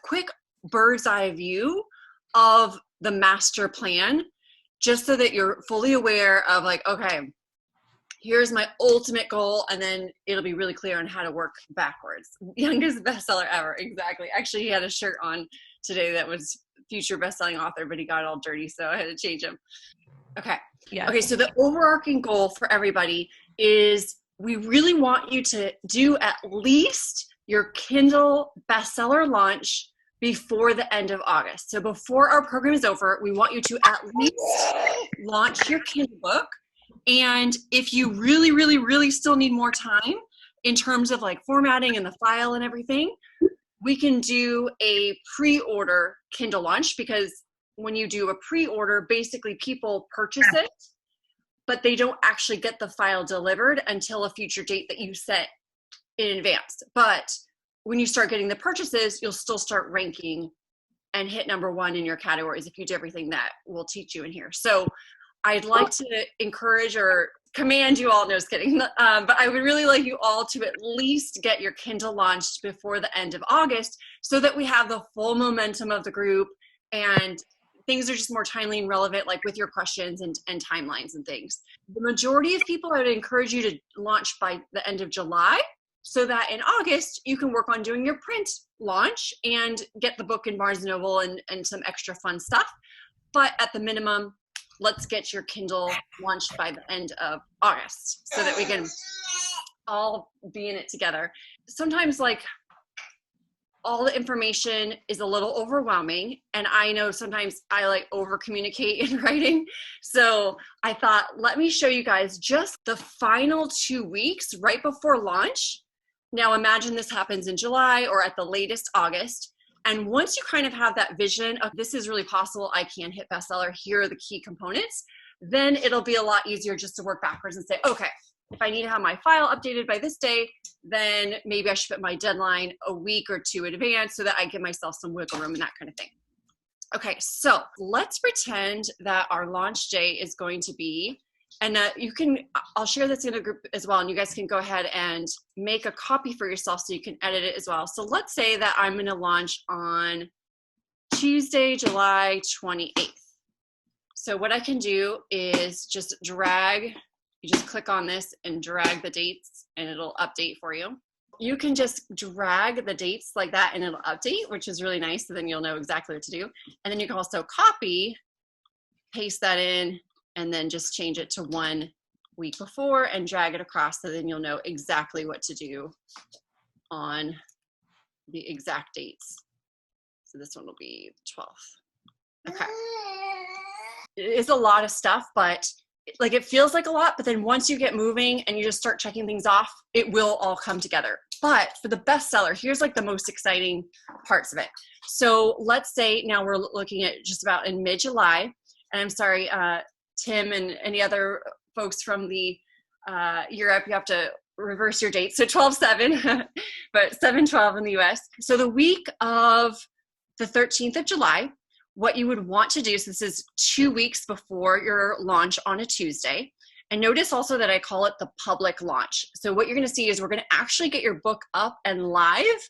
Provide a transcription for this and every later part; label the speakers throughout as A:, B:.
A: quick bird's eye view of the master plan, just so that you're fully aware of like, okay, here's my ultimate goal, and then it'll be really clear on how to work backwards. Youngest bestseller ever, exactly. Actually, he had a shirt on today that was future bestselling author, but he got all dirty, so I had to change him. Okay.
B: Yeah.
A: Okay, so the overarching goal for everybody is we really want you to do at least your Kindle bestseller launch before the end of August. So before our program is over, we want you to at least launch your Kindle book. And if you really, really, really still need more time in terms of like formatting and the file and everything, we can do a pre-order Kindle launch, because when you do a pre-order, basically people purchase it, but they don't actually get the file delivered until a future date that you set in advance. But when you start getting the purchases, you'll still start ranking and hit number 1 in your categories if you do everything that we'll teach you in here. So I'd like to encourage or command you all, no, just kidding, but I would really like you all to at least get your Kindle launched before the end of August, so that we have the full momentum of the group and things are just more timely and relevant, like with your questions and timelines and things. The majority of people, I would encourage you to launch by the end of July, so that in August you can work on doing your print launch and get the book in Barnes & Noble and some extra fun stuff. But at the minimum, let's get your Kindle launched by the end of August so that we can all be in it together. Sometimes like all the information is a little overwhelming, and I know sometimes I like over communicate in writing. So I thought, let me show you guys just the final 2 weeks right before launch. Now imagine this happens in July or at the latest August. And once you kind of have that vision of this is really possible, I can hit bestseller, here are the key components, then it'll be a lot easier just to work backwards and say, okay, if I need to have my file updated by this day, then maybe I should put my deadline a week or 2 in advance so that I give myself some wiggle room and that kind of thing. Okay, so let's pretend that our launch day is going to be, and I'll share this in a group as well, and you guys can go ahead and make a copy for yourself so you can edit it as well. So let's say that I'm going to launch on Tuesday, July 28th. So what I can do is just you just click on this and drag the dates and it'll update for you. You can just drag the dates like that and it'll update, which is really nice. So then you'll know exactly what to do. And then you can also copy, paste that in, and then just change it to 1 week before and drag it across, so then you'll know exactly what to do on the exact dates. So this one will be the 12th. Okay. It's a lot of stuff, but like it feels like a lot, but then once you get moving and you just start checking things off, it will all come together. But for the bestseller, here's like the most exciting parts of it. So let's say now we're looking at just about in mid-July, and I'm sorry, Tim and any other folks from the Europe, you have to reverse your date. So 12/7, but 7/12 in the US. So the week of the 13th of July, what you would want to do, so this is 2 weeks before your launch on a Tuesday. And notice also that I call it the public launch. So what you're going to see is we're going to actually get your book up and live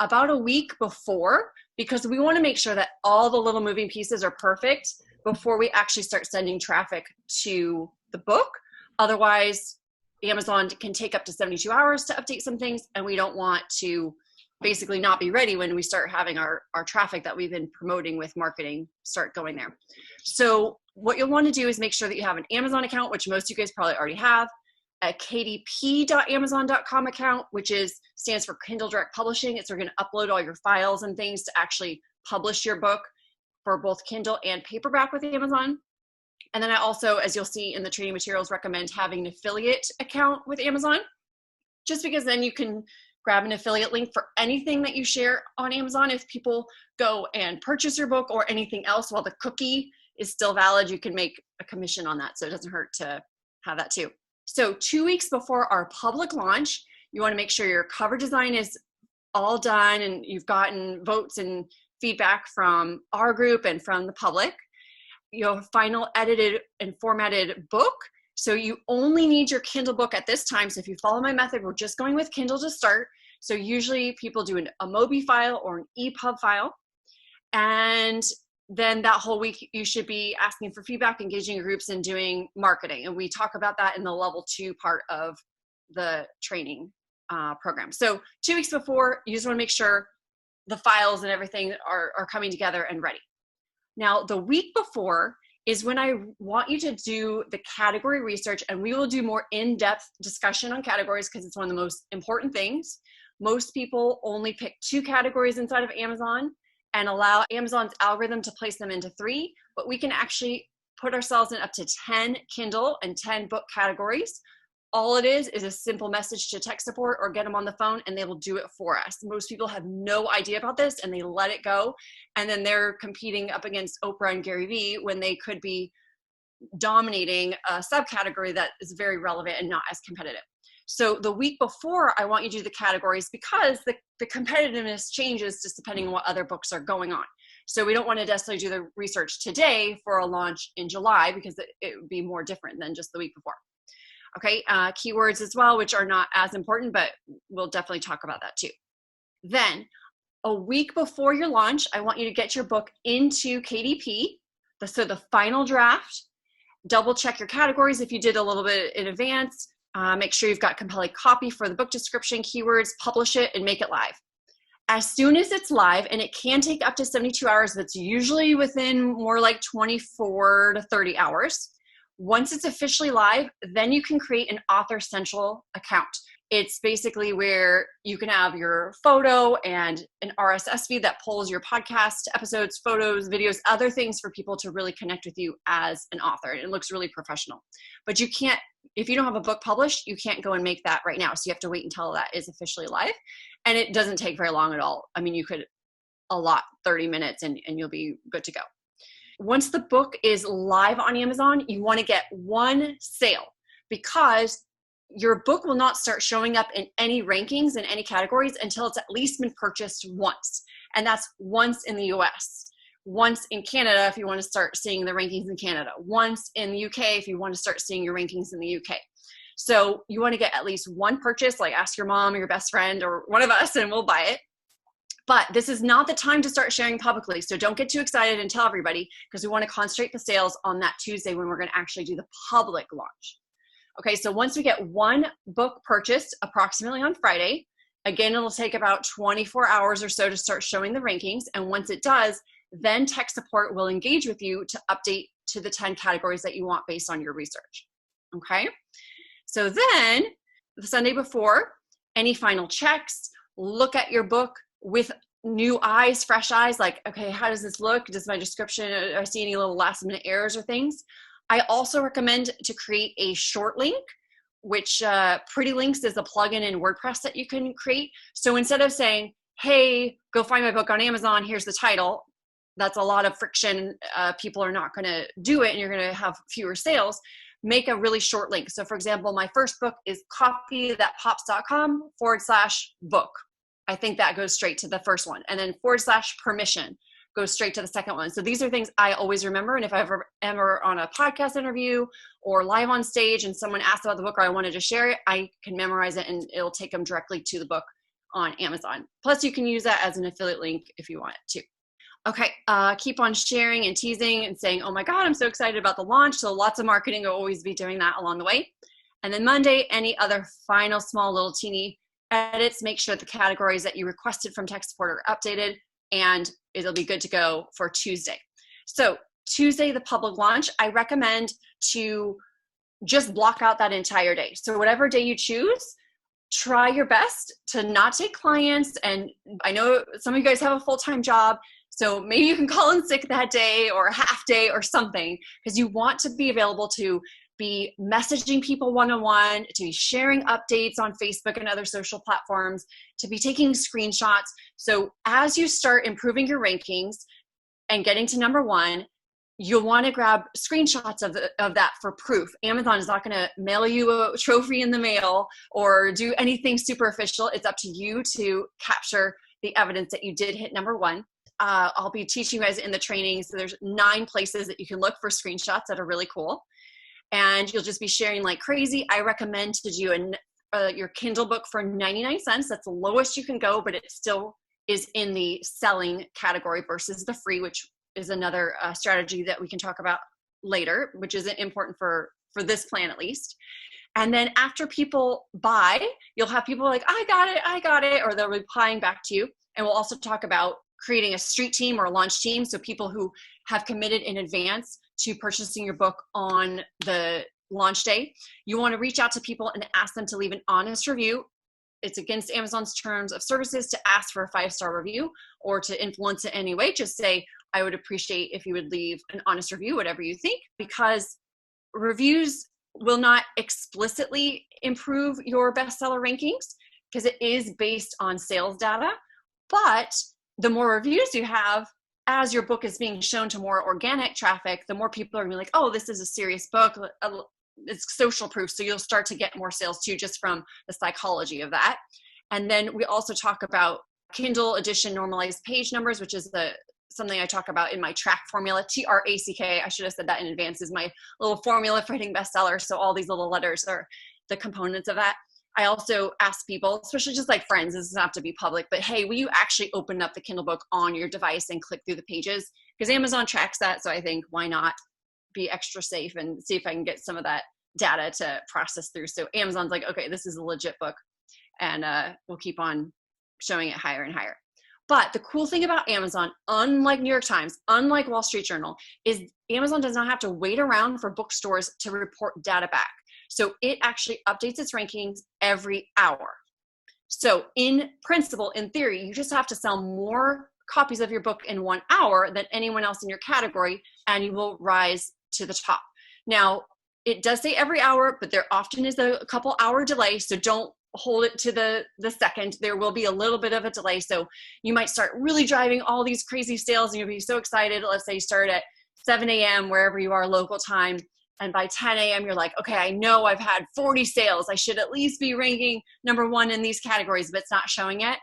A: about a week before, because we want to make sure that all the little moving pieces are perfect before we actually start sending traffic to the book. Otherwise, Amazon can take up to 72 hours to update some things, and we don't want to basically not be ready when we start having our traffic that we've been promoting with marketing start going there. So what you'll want to do is make sure that you have an Amazon account, which most of you guys probably already have, a kdp.amazon.com account, which stands for Kindle Direct Publishing. It's where you're going to upload all your files and things to actually publish your book for both Kindle and paperback with Amazon. And then I also, as you'll see in the training materials, recommend having an affiliate account with Amazon, just because then you can grab an affiliate link for anything that you share on Amazon. If people go and purchase your book or anything else while the cookie is still valid, you can make a commission on that. So it doesn't hurt to have that too. So 2 weeks before our public launch, you want to make sure your cover design is all done and you've gotten votes and feedback from our group and from the public. Your final edited and formatted book. So you only need your Kindle book at this time. So if you follow my method, we're just going with Kindle to start. So usually people do a Mobi file or an EPUB file. And then that whole week, you should be asking for feedback, engaging your groups, and doing marketing. And we talk about that in the level 2 part of the training program. So 2 weeks before, you just want to make sure the files and everything are coming together and ready. Now, the week before is when I want you to do the category research, and we will do more in-depth discussion on categories because it's one of the most important things. Most people only pick 2 categories inside of Amazon and allow Amazon's algorithm to place them into 3, but we can actually put ourselves in up to 10 Kindle and 10 book categories. All it is a simple message to tech support or get them on the phone and they will do it for us. Most people have no idea about this and they let it go. And then they're competing up against Oprah and Gary Vee when they could be dominating a subcategory that is very relevant and not as competitive. So the week before, I want you to do the categories because the competitiveness changes just depending on what other books are going on. So we don't want to necessarily do the research today for a launch in July because it would be more different than just the week before. Okay, keywords as well, which are not as important, but we'll definitely talk about that too. Then a week before your launch, I want you to get your book into KDP, so the final draft. Double check your categories if you did a little bit in advance. Make sure you've got compelling copy for the book description, keywords, publish it, and make it live. As soon as it's live, and it can take up to 72 hours, but it's usually within more like 24 to 30 hours. Once it's officially live, then you can create an Author Central account. It's basically where you can have your photo and an RSS feed that pulls your podcast episodes, photos, videos, other things for people to really connect with you as an author. It looks really professional. But you can't, if you don't have a book published, you can't go and make that right now. So you have to wait until that is officially live. And it doesn't take very long at all. I mean, you could allot 30 minutes and you'll be good to go. Once the book is live on Amazon, you want to get one sale because your book will not start showing up in any rankings in any categories until it's at least been purchased once. And that's once in the US, once in Canada if you want to start seeing the rankings in Canada, once in the UK if you want to start seeing your rankings in the UK. So you want to get at least one purchase, like ask your mom or your best friend or one of us and we'll buy it. But this is not the time to start sharing publicly. So don't get too excited and tell everybody because we want to concentrate the sales on that Tuesday when we're going to actually do the public launch. Okay, so once we get one book purchased approximately on Friday, again, it'll take about 24 hours or so to start showing the rankings. And once it does, then tech support will engage with you to update to the 10 categories that you want based on your research. Okay, so then the Sunday before, any final checks, look at your book with new eyes, fresh eyes, like, okay, how does this look? Does my description, do I see any little last minute errors or things? I also recommend to create a short link, which Pretty Links is a plugin in WordPress that you can create. So instead of saying, hey, go find my book on Amazon, here's the title, that's a lot of friction. People are not going to do it and you're going to have fewer sales. Make a really short link. So for example, my first book is copythatpops.com/book. I think that goes straight to the first one. And then /permission goes straight to the second one. So these are things I always remember. And if I ever on a podcast interview or live on stage and someone asks about the book or I wanted to share it, I can memorize it and it'll take them directly to the book on Amazon. Plus you can use that as an affiliate link if you want it to. Okay, keep on sharing and teasing and saying, oh my God, I'm so excited about the launch. So lots of marketing will always be doing that along the way. And then Monday, any other final small little teeny edits, make sure the categories that you requested from tech support are updated and it'll be good to go for Tuesday. So Tuesday, the public launch, I recommend to just block out that entire day. So whatever day you choose, try your best to not take clients. And I know some of you guys have a full-time job, so maybe you can call in sick that day or a half day or something because you want to be available to be messaging people one-on-one, to be sharing updates on Facebook and other social platforms, to be taking screenshots. So as you start improving your rankings and getting to number one, you'll want to grab screenshots of that for proof. Amazon is not going to mail you a trophy in the mail or do anything super official. It's up to you to capture the evidence that you did hit number one. I'll be teaching you guys in the training. So there's 9 places that you can look for screenshots that are really cool. And you'll just be sharing like crazy. I recommend to do your Kindle book for 99 cents. That's the lowest you can go, but it still is in the selling category versus the free, which is another strategy that we can talk about later, which is important for this plan at least. And then after people buy, you'll have people like, I got it, or they're replying back to you. And we'll also talk about creating a street team or a launch team. So people who have committed in advance to purchasing your book on the launch day. You want to reach out to people and ask them to leave an honest review. It's against Amazon's terms of services to ask for a 5-star review or to influence it anyway. Just say, I would appreciate if you would leave an honest review, whatever you think, because reviews will not explicitly improve your bestseller rankings because it is based on sales data. But the more reviews you have, as your book is being shown to more organic traffic, the more people are going to be like, oh, this is a serious book. It's social proof. So you'll start to get more sales too, just from the psychology of that. And then we also talk about Kindle edition normalized page numbers, which is something I talk about in my track formula, TRACK. I should have said that in advance, is my little formula for hitting bestseller. So all these little letters are the components of that. I also ask people, especially just like friends, this doesn't have to be public, but hey, will you actually open up the Kindle book on your device and click through the pages? Because Amazon tracks that. So I think why not be extra safe and see if I can get some of that data to process through. So Amazon's like, okay, this is a legit book, and we'll keep on showing it higher and higher. But the cool thing about Amazon, unlike New York Times, unlike Wall Street Journal, is Amazon does not have to wait around for bookstores to report data back. So it actually updates its rankings every hour. So in principle, in theory, you just have to sell more copies of your book in 1 hour than anyone else in your category, and you will rise to the top. Now, it does say every hour, but there often is a couple hour delay. So don't hold it to the second. There will be a little bit of a delay. So you might start really driving all these crazy sales and you'll be so excited. Let's say you start at 7 a.m. wherever you are local time. And by 10 a.m. you're like, okay, I know I've had 40 sales. I should at least be ranking #1 in these categories, but it's not showing it.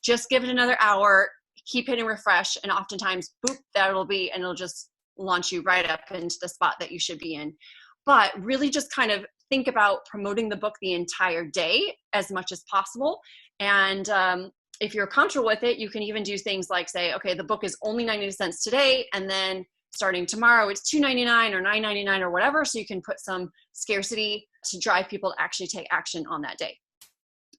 A: Just give it another hour, keep hitting refresh. And oftentimes, boop, that'll be, and it'll just launch you right up into the spot that you should be in. But really just kind of think about promoting the book the entire day as much as possible. And if you're comfortable with it, you can even do things like say, okay, the book is only 90 cents today, and then starting tomorrow, it's $2.99 or $9.99 or whatever. So you can put some scarcity to drive people to actually take action on that day.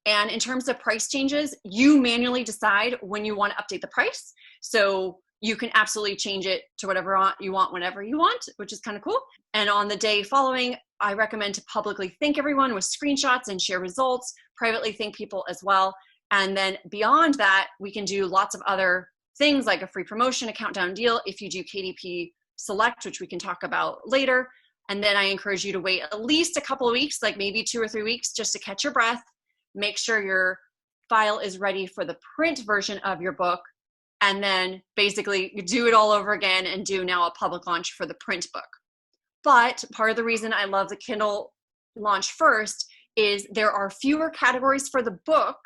A: And in terms of price changes, you manually decide when you want to update the price. So you can absolutely change it to whatever you want whenever you want, which is kind of cool. And on the day following, I recommend to publicly thank everyone with screenshots and share results, privately thank people as well. And then beyond that, we can do lots of other things like a free promotion, a countdown deal if you do KDP Select, which we can talk about later. And then I encourage you to wait at least a couple of weeks, like maybe 2 or 3 weeks, just to catch your breath. Make sure your file is ready for the print version of your book. And then basically you do it all over again and do now a public launch for the print book. But part of the reason I love the Kindle launch first is there are fewer categories for the book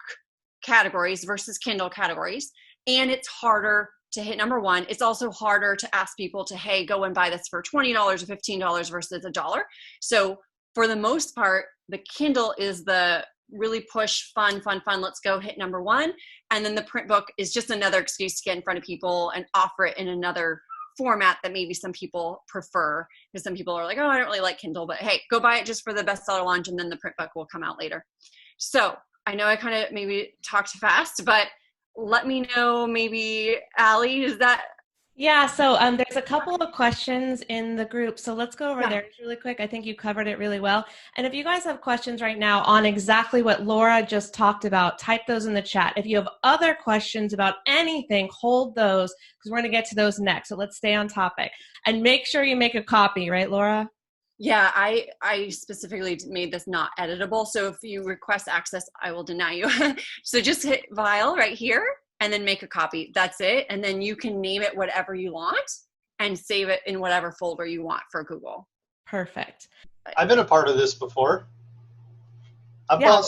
A: categories versus Kindle categories. And it's harder to hit #1. It's also harder to ask people to, hey, go and buy this for $20 or $15 versus $1. So for the most part, the Kindle is the really push, fun, let's go hit #1. And then the print book is just another excuse to get in front of people and offer it in another format that maybe some people prefer, because some people are like, oh, I don't really like Kindle, but hey, go buy it just for the bestseller launch, and then the print book will come out later. So I know I kind of maybe talked fast, but let me know, maybe Allie, is that?
B: Yeah, so there's a couple of questions in the group, so let's go over there really quick. I think you covered it really well. And if you guys have questions right now on exactly what Laura just talked about, type those in the chat. If you have other questions about anything, hold those, because we're going to get to those next. So let's stay on topic. And make sure you make a copy, right, Laura?
A: Yeah, I specifically made this not editable. So if you request access, I will deny you. So just hit file right here and then make a copy. That's it. And then you can name it whatever you want and save it in whatever folder you want for Google.
B: Perfect.
C: I've been a part of this before. I've bought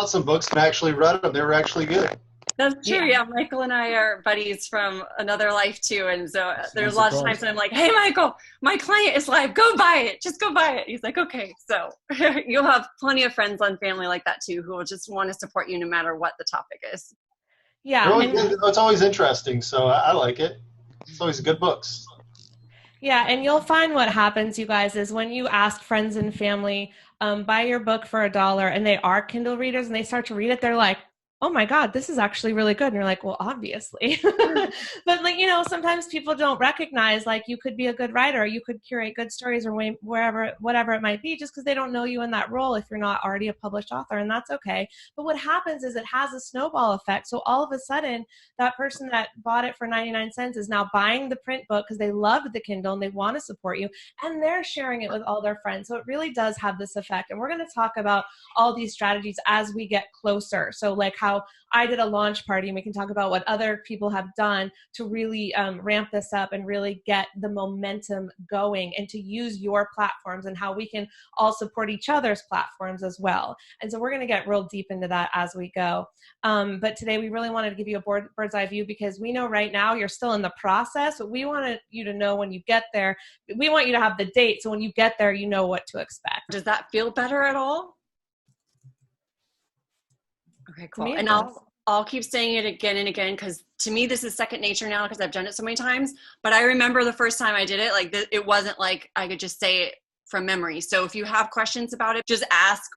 C: some books and actually read them. They were actually good.
A: That's true.
B: Yeah.
A: Yeah, Michael and I are buddies from another life too, and so there's a
C: I'm
A: lot of times
C: surprised.
A: when I'm like, "Hey, Michael, my client is live. Go buy it. Just go buy it." He's like, "Okay." So you'll have plenty of friends and family like that too, who will just want to support you no matter what the topic is.
B: Yeah. And
C: It's always interesting, so I like it. It's always good books.
B: yeah, and you'll find what happens, you guys, is when you ask friends and family, buy your book for $1, and they are Kindle readers, and they start to read it, they're like, oh my God, this is actually really good. And you're like, well, obviously. But like, you know, sometimes people don't recognize like you could be a good writer, or you could curate good stories, or wherever, whatever it might be, just because they don't know you in that role if you're not already a published author, and that's okay. But what happens is it has a snowball effect. So all of a sudden, that person that bought it for 99 cents is now buying the print book because they loved the Kindle and they want to support you, and they're sharing it with all their friends. So it really does have this effect. And we're going to talk about all these strategies as we get closer. So like how I did a launch party, and we can talk about what other people have done to really ramp this up and really get the momentum going, and to use your platforms and how we can all support each other's platforms as well. And so we're going to get real deep into that as we go. But today we really wanted to give you a bird's eye view, because we know right now you're still in the process, but we wanted you to know when you get there, we want you to have the date. So when you get there, you know what to expect.
A: Does that feel better at all? Okay, cool. And I'll keep saying it again and again, because to me this is second nature now, because I've done it so many times. But I remember the first time I did it, like it wasn't like I could just say it from memory. So if you have questions about it, just ask